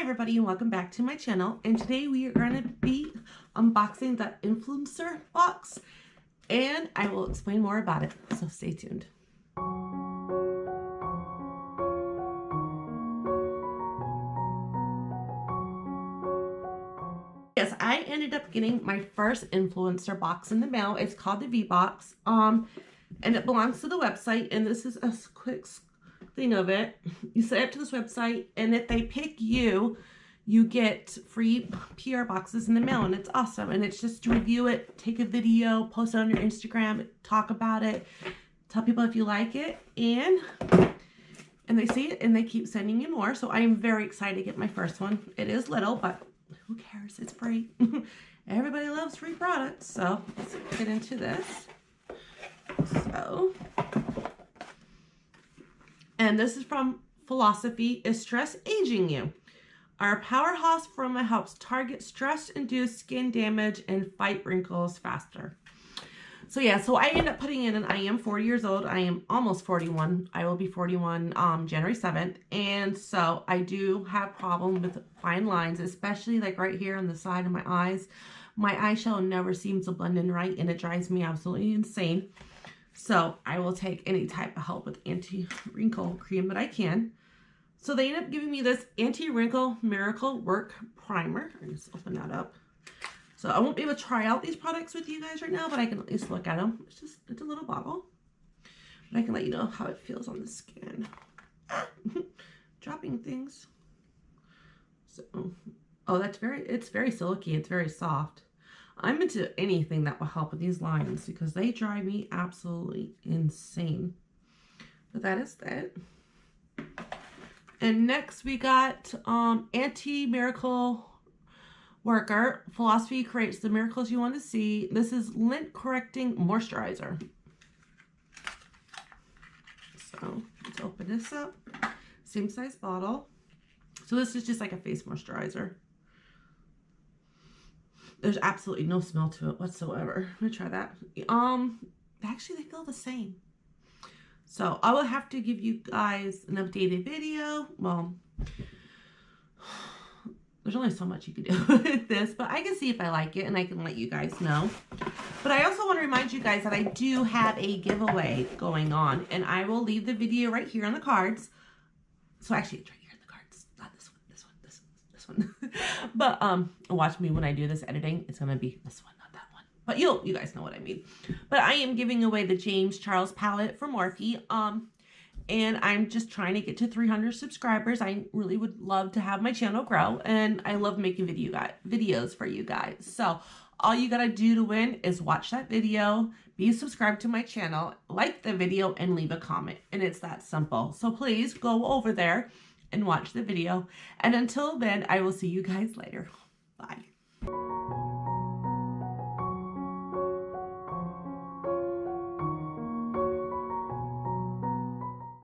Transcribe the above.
Hi everybody and welcome back to my channel, and today we are going to be unboxing the influencer box and I will explain more about it, so stay tuned. Yes, I ended up getting my first influencer box in the mail. It's called the V box and it belongs to the website, and this is a quick thing of it. You sign up to this website, and if they pick you, you get free PR boxes in the mail, and it's awesome. And it's just to review it, take a video, post it on your Instagram, talk about it, tell people if you like it, and they see it and they keep sending you more. So I am very excited to get my first one. It is little, but who cares? It's free. Everybody loves free products. So let's get into this. So, and this is from Philosophy. Is stress aging you? Our powerhouse formula helps target stress-induced skin damage and fight wrinkles faster. So yeah, so I end up putting in, and I am 40 years old. I am almost 41. I will be 41 January 7th. And so I do have problems with fine lines, especially like right here on the side of my eyes. My eyeshadow never seems to blend in right, and it drives me absolutely insane. So I will take any type of help with anti-wrinkle cream that I can. So they end up giving me this anti-wrinkle miracle work primer. Let me just open that up. So I won't be able to try out these products with you guys right now, but I can at least look at them. It's a little bottle. But I can let you know how it feels on the skin. Dropping things. So, oh, it's very silky. It's very soft. I'm into anything that will help with these lines because they drive me absolutely insane. But that is that. And next we got Anti-Miracle Worker. Philosophy creates the miracles you want to see. This is lint correcting moisturizer. So let's open this up. Same size bottle. So this is just like a face moisturizer. There's absolutely no smell to it whatsoever. I'm gonna try that. Actually they feel the same. So I will have to give you guys an updated video. Well, there's only so much you can do with this, but I can see if I like it and I can let you guys know. But I also want to remind you guys that I do have a giveaway going on, and I will leave the video right here on the cards. So actually it's right here in the cards, not this one, this one. But watch me when I do this editing. It's gonna be this one, not that one. But you guys know what I mean. But I am giving away the James Charles palette from Morphe. And I'm just trying to get to 300 subscribers. I really would love to have my channel grow, and I love making videos for you guys. So all you gotta do to win is watch that video, be subscribed to my channel, like the video, and leave a comment. And it's that simple. So please go over there and watch the video. And until then, I will see you guys later. Bye.